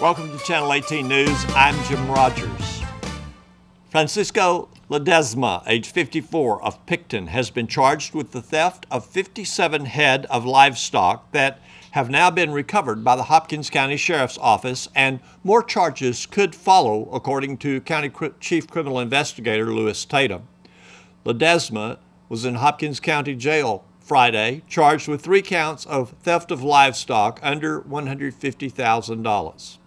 Welcome to Channel 18 News. I'm Jim Rogers. Francisco Ledesma, age 54, of Picton, has been charged with the theft of 57 head of livestock that have now been recovered by the Hopkins County Sheriff's Office, and more charges could follow, according to County Chief Criminal Investigator Lewis Tatum. Ledesma was in Hopkins County Jail Friday, charged with 3 counts of theft of livestock under $150,000.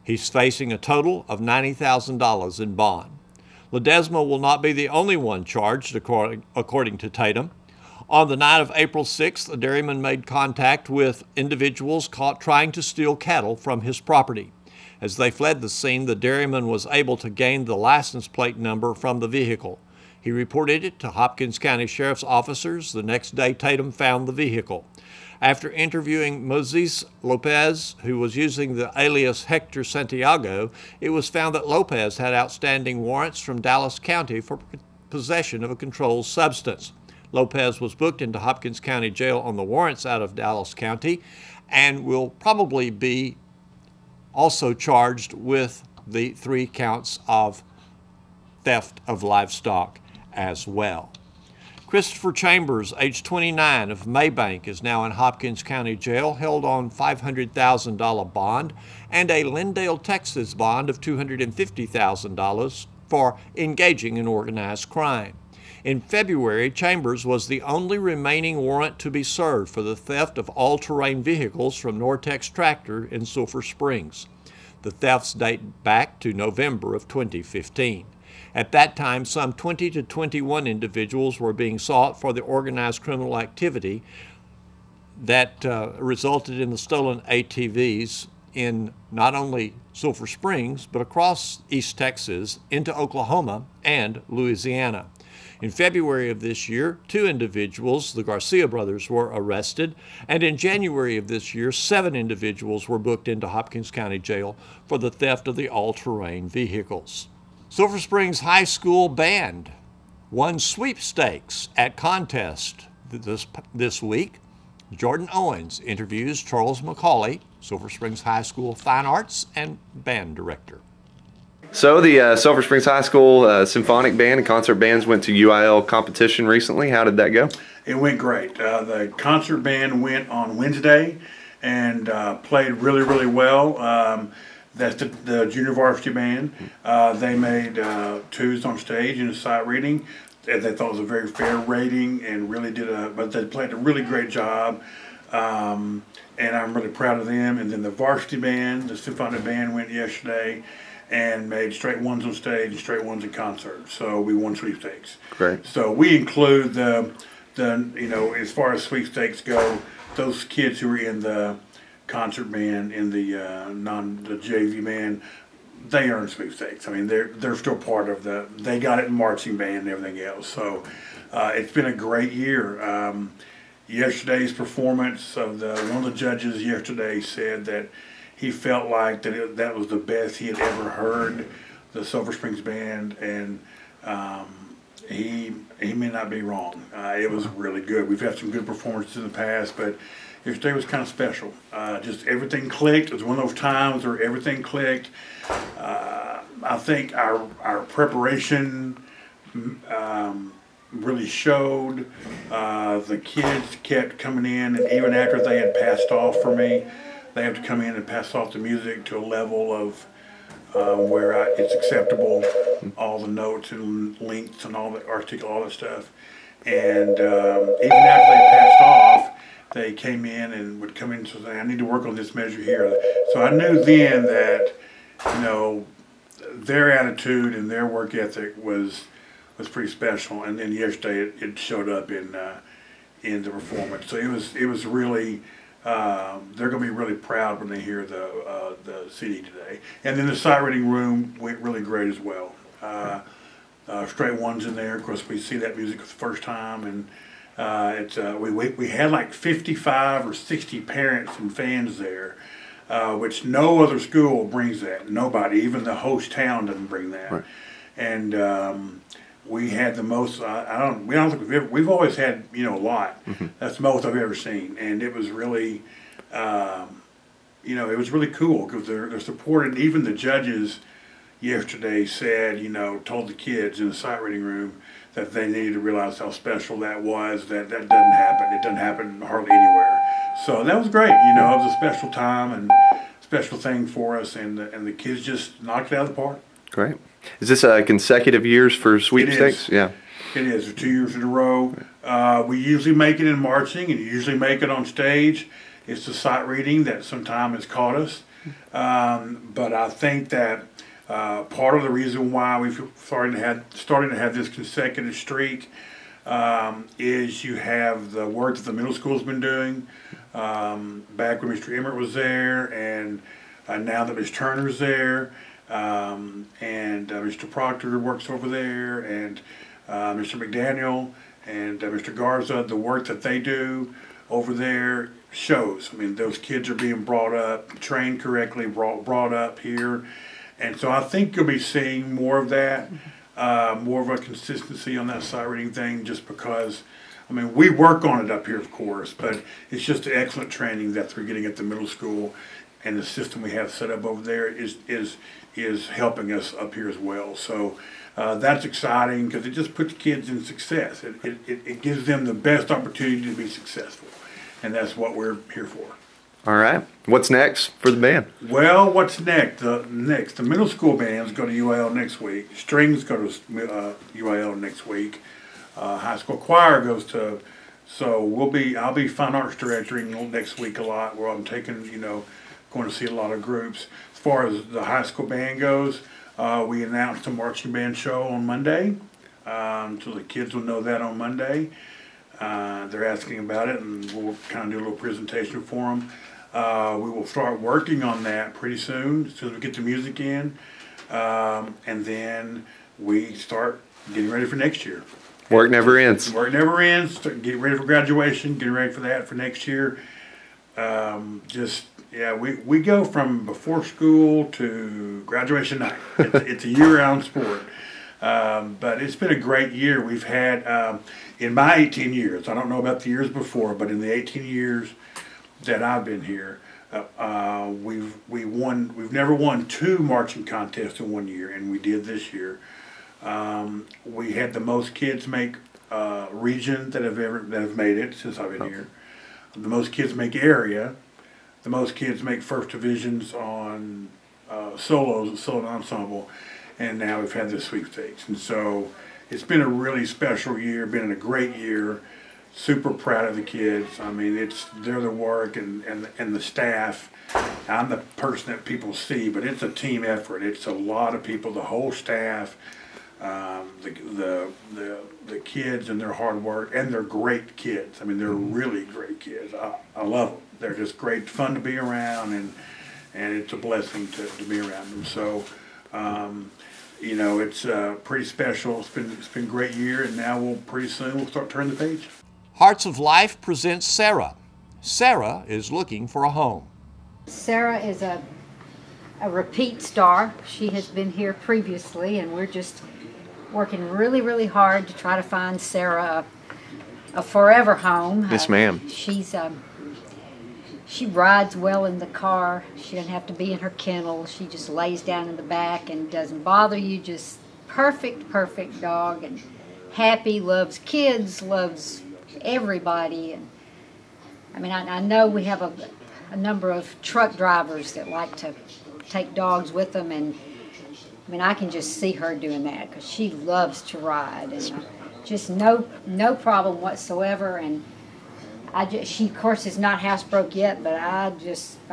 He's facing a total of $90,000 in bond. Ledesma will not be the only one charged, according to Tatum. On the night of April 6th, a dairyman made contact with individuals caught trying to steal cattle from his property. As they fled the scene, the dairyman was able to gain the license plate number from the vehicle. He reported it to Hopkins County Sheriff's officers. The next day, Tatum found the vehicle. After interviewing Moses Lopez, who was using the alias Hector Santiago, it was found that Lopez had outstanding warrants from Dallas County for possession of a controlled substance. Lopez was booked into Hopkins County Jail on the warrants out of Dallas County and will probably be also charged with the 3 counts of theft of livestock as well. Christopher Chambers, age 29, of Maybank, is now in Hopkins County Jail, held on $500,000 bond and a Lindale, Texas bond of $250,000 for engaging in organized crime. In February, Chambers was the only remaining warrant to be served for the theft of all-terrain vehicles from Nortex Tractor in Sulphur Springs. The thefts date back to November of 2015. At that time, some 20 to 21 individuals were being sought for the organized criminal activity that resulted in the stolen ATVs in not only Sulphur Springs, but across East Texas, into Oklahoma and Louisiana. In February of this year, 2 individuals, the Garcia brothers, were arrested, and in January of this year, 7 individuals were booked into Hopkins County Jail for the theft of the all-terrain vehicles. Sulphur Springs High School band won sweepstakes at contest this week. Jordan Owens interviews Charles McCauley, Sulphur Springs High School Fine Arts and Band Director. So the Sulphur Springs High School Symphonic Band and Concert Bands went to UIL competition recently. How did that go? It went great. The concert band went on Wednesday and played really, really well. That's the junior varsity band. They made 2s on stage in a sight reading. They thought it was a very fair rating and really but they played a really great job. And I'm really proud of them. And then the varsity band, the symphonic band, went yesterday and made straight 1s on stage and straight 1s in concert. So we won sweepstakes. Great. So we include the as far as sweepstakes go, those kids who were in the concert band, in the the JV band, they earn sweepstakes. I mean, they're still part of they got it in marching band and everything else. So it's been a great year. Yesterday's performance of one of the judges yesterday said that he felt like that was the best he had ever heard, the Sulphur Springs band, and he may not be wrong. It was really good. We've had some good performances in the past, but yesterday was kind of special. Just everything clicked. It was one of those times where everything clicked. I think our preparation really showed. The kids kept coming in, and even after they had passed off for me, they have to come in and pass off the music to a level of where it's acceptable, all the notes and lengths and all the all that stuff. And even after they passed off, they came in and would come in and say, I need to work on this measure here. So I knew then that, their attitude and their work ethic was pretty special. And then yesterday it showed up in the performance. So it was really, they're going to be really proud when they hear the CD today. And then the sight reading room went really great as well. Straight 1s in there. Of course, we see that music for the first time, and we had like 55 or 60 parents and fans there, which no other school brings that. Nobody, even the host town, doesn't bring that. Right. And we had the most. We don't think we've always had a lot. Mm-hmm. That's the most I've ever seen, and it was really you know, it was really cool because they're supported. Even the judges yesterday said, you know, told the kids in the sight reading room that they needed to realize how special that was. That doesn't happen. It doesn't happen hardly anywhere. So that was great. You know, it was a special time and special thing for us, and the kids just knocked it out of the park. Great. Is this consecutive years for sweepstakes? Yeah. It is. 2 years in a row. We usually make it in marching, and you usually make it on stage. It's the sight reading that sometimes has caught us. But I think that part of the reason why we've starting to have this consecutive streak is you have the work that the middle school's been doing. Back when Mr. Emmert was there, and now that Ms. Turner's there, and Mr. Proctor works over there, and Mr. McDaniel and Mr. Garza, the work that they do over there shows. I mean, those kids are being brought up, trained correctly, brought up here. And so I think you'll be seeing more of that, more of a consistency on that sight reading thing, just because, I mean, we work on it up here, of course, but it's just the excellent training that we're getting at the middle school, and the system we have set up over there is helping us up here as well. So that's exciting because it just puts kids in success. It gives them the best opportunity to be successful, and that's what we're here for. All right. What's next for the band? Well, what's next? The middle school bands go to UIL next week. Strings go to UIL next week. High school choir goes to. So I'll be fine arts directoring next week a lot, where I'm taking, you know, going to see a lot of groups. As far as the high school band goes, we announced a marching band show on Monday, so the kids will know that on Monday. They're asking about it, and we'll kind of do a little presentation for them. We will start working on that pretty soon, as soon as we get the music in, and then we start getting ready for next year. Work never ends. Work never ends. Getting ready for graduation, getting ready for that for next year. We go from before school to graduation night. It's a year-round sport. But it's been a great year. We've had, in my 18 years, I don't know about the years before, but in the 18 years that I've been here, we've never won 2 marching contests in 1 year, and we did this year. We had the most kids make region that have made it since I've been here. The most kids make area. The most kids make first divisions on solo ensemble, and now we've had this sweepstakes. And so it's been a really special year, been a great year. Super proud of the kids. I mean, they're the work and the staff. I'm the person that people see, but it's a team effort. It's a lot of people, the whole staff, the kids and their hard work, and they're great kids. I mean, they're really great kids. I love them. They're just great fun to be around, and it's a blessing to be around them. So, you know, it's pretty special. It's been a great year, and now pretty soon we'll start turning the page. Hearts of Life presents Sarah. Sarah is looking for a home. Sarah is a repeat star. She has been here previously, and we're just working really, really hard to try to find Sarah a forever home. Yes, ma'am. She rides well in the car. She doesn't have to be in her kennel. She just lays down in the back and doesn't bother you. Just perfect dog, and happy, loves kids, loves everybody. And I mean, I know we have a number of truck drivers that like to take dogs with them, and I mean, I can just see her doing that because she loves to ride, and just no problem whatsoever. And she of course is not housebroke yet, but I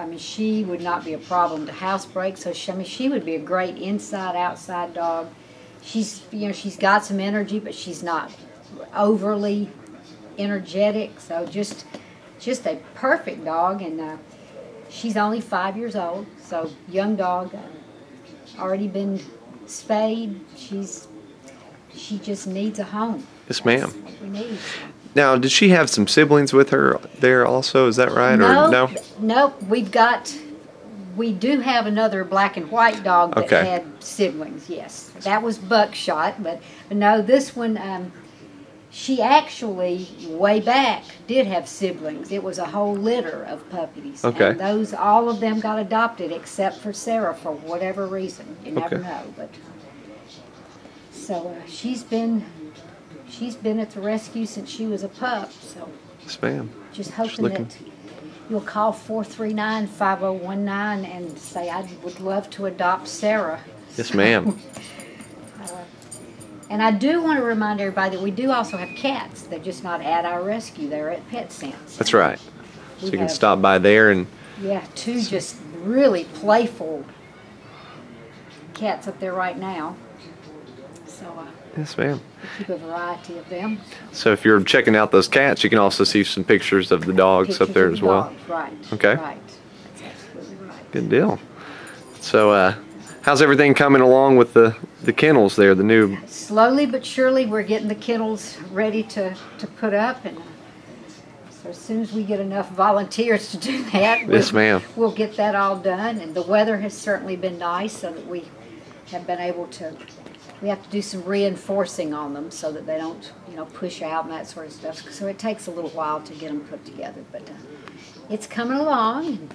mean, she would not be a problem to housebreak. So she would be a great inside outside dog. She's got some energy, but she's not overly energetic. So just a perfect dog, and she's only 5 years old, so young dog. Already been spayed. She just needs a home. Yes, ma'am. That's what we need. Now, did she have some siblings with her there also? Is that right? No. We do have another black and white dog that had siblings. Yes, that was Buckshot, but no, this one she actually, way back, did have siblings. It was a whole litter of puppies. Okay. And those, all of them got adopted except for Sarah for whatever reason. You never Okay. know. But so she's been at the rescue since she was a pup. So Yes, ma'am. just hoping that you'll call 439-5019 and say, I would love to adopt Sarah. Yes, ma'am. And I do want to remind everybody that we do also have cats. They're just not at our rescue. They're at Pet Sense. That's right. So We you can have- stop by there and Yeah, two just really playful cats up there right now. So yes, ma'am. we keep a variety of them. So if you're checking out those cats, you can also see some pictures of the dogs up Pictures there of as the well. dogs, right. Okay. Right. That's absolutely right. Good deal. So how's everything coming along with the kennels there, the new? Slowly but surely, we're getting the kennels ready to put up, and so as soon as we get enough volunteers to do that, Yes, ma'am. we'll get that all done. And the weather has certainly been nice, so that we have been able to. We have to do some reinforcing on them so that they don't, push out and that sort of stuff. So it takes a little while to get them put together, but it's coming along. And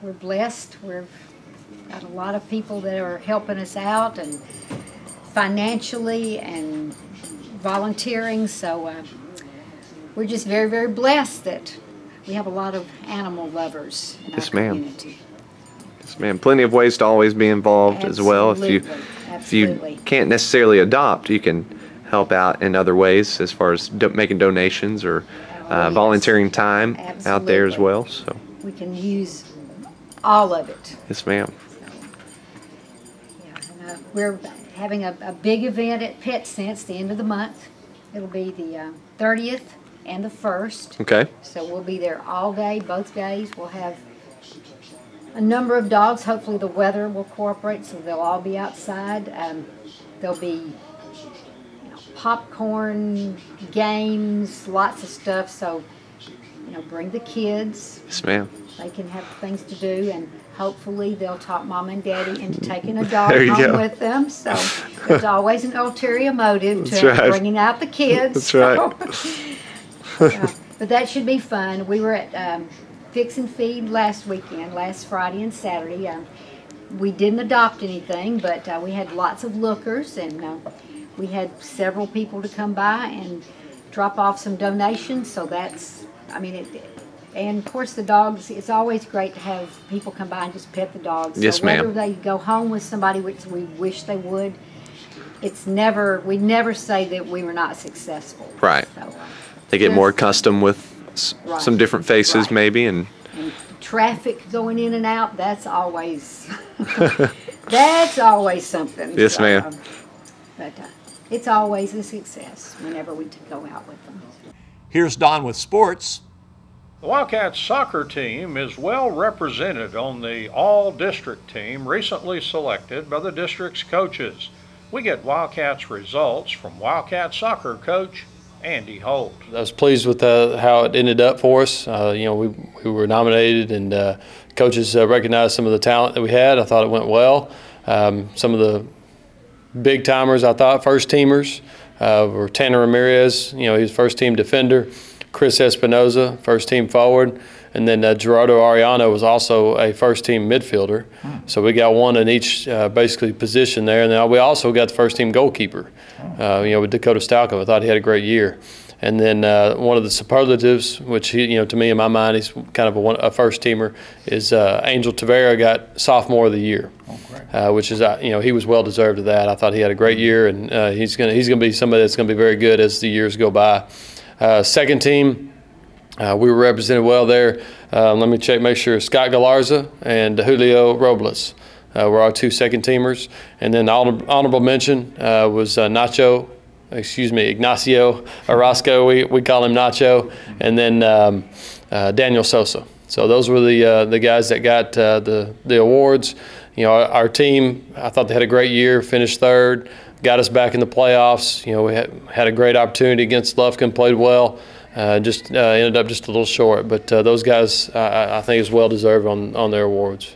we're blessed. We've got a lot of people that are helping us out, and financially and volunteering. So we're just very, very blessed that we have a lot of animal lovers in Yes, our ma'am. community. Yes, ma'am. Plenty of ways to always be involved as well. If you Absolutely. can't necessarily adopt, you can help out in other ways as far as making donations or yes. volunteering time out there as Absolutely. well. So We can use all of it. yes, ma'am. Yeah, and, we're having a big event at Pet Sense the end of the month. It'll be the 30th and the 1st. Okay. So we'll be there all day, both days. We'll have a number of dogs. Hopefully the weather will cooperate, so they'll all be outside. There'll be popcorn, games, lots of stuff. So, bring the kids. Yes, ma'am. They can have things to do, and hopefully they'll talk mom and daddy into taking a dog There you home go. with them. So there's always an ulterior motive That's to right. bringing out the kids. That's right. But that should be fun. We were at Fix and Feed last Friday and Saturday. We didn't adopt anything, but we had lots of lookers, and we had several people to come by and drop off some donations. So and of course the dogs, it's always great to have people come by and just pet the dogs. Yes, so whether ma'am. they go home with somebody, which we wish they would, we never say that we were not successful. Right. So, They get more Yes. accustomed with Right. some different faces Right. maybe, and and traffic going in and out, that's always something. Yes, ma'am. But it's always a success whenever we go out with them. Here's Don with sports. The Wildcats soccer team is well represented on the all-district team recently selected by the district's coaches. We get Wildcats results from Wildcat soccer coach Andy Holt. I was pleased with how it ended up for us. We were nominated, and coaches recognized some of the talent that we had. I thought it went well. Some of the big timers, I thought, first teamers were Tanner Ramirez. He was first team defender. Chris Espinoza, first team forward. And then Gerardo Ariano was also a first team midfielder. So we got one in each basically position there. And then we also got the first team goalkeeper, with Dakota Stalcom. I thought he had a great year. And then one of the superlatives, which to me in my mind, he's kind of a first teamer, is Angel Tavera got sophomore of the year, which is he was well deserved of that. I thought he had a great year, and he's gonna be somebody that's gonna be very good as the years go by. Second team. We were represented well there. Let me make sure. Scott Galarza and Julio Robles were our two second teamers. And then the honorable mention was Ignacio Orozco. We call him Nacho. And then Daniel Sosa. So those were the guys that got the awards. Our team, I thought they had a great year, finished third, got us back in the playoffs. We had a great opportunity against Lufkin, played well. Just ended up just a little short, but those guys I think is well deserved on their awards.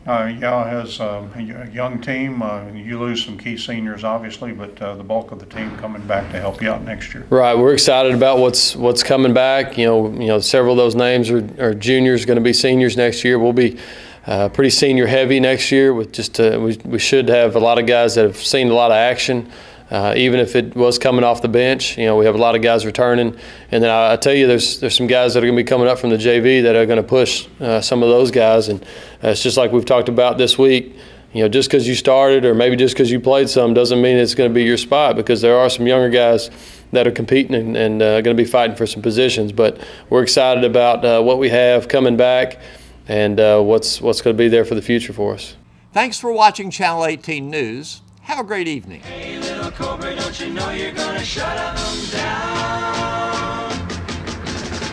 Yeah, as a young team, you lose some key seniors, obviously, but the bulk of the team coming back to help you out next year. Right, we're excited about what's coming back. You know, several of those names are juniors, going to be seniors next year. We'll be pretty senior heavy next year. With just we should have a lot of guys that have seen a lot of action. Even if it was coming off the bench, you know, we have a lot of guys returning, and then I tell you, there's some guys that are going to be coming up from the JV that are going to push some of those guys, and it's just like we've talked about this week. You know, just because you started or maybe just because you played some doesn't mean it's going to be your spot, because there are some younger guys that are competing and going to be fighting for some positions. But we're excited about what we have coming back and what's going to be there for the future for us. Thanks for watching Channel 18 News. Have a great evening. Hey, little cobra, don't you know you're gonna shut them down?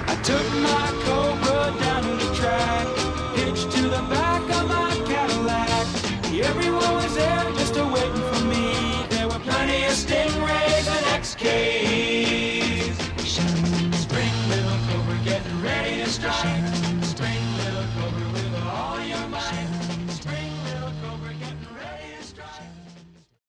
I took my cobra down to the track, hitched to the back of my Cadillac. Everyone was there just waiting for me. There were plenty of stingrays and XKs. Spring, little cobra, getting ready to strike.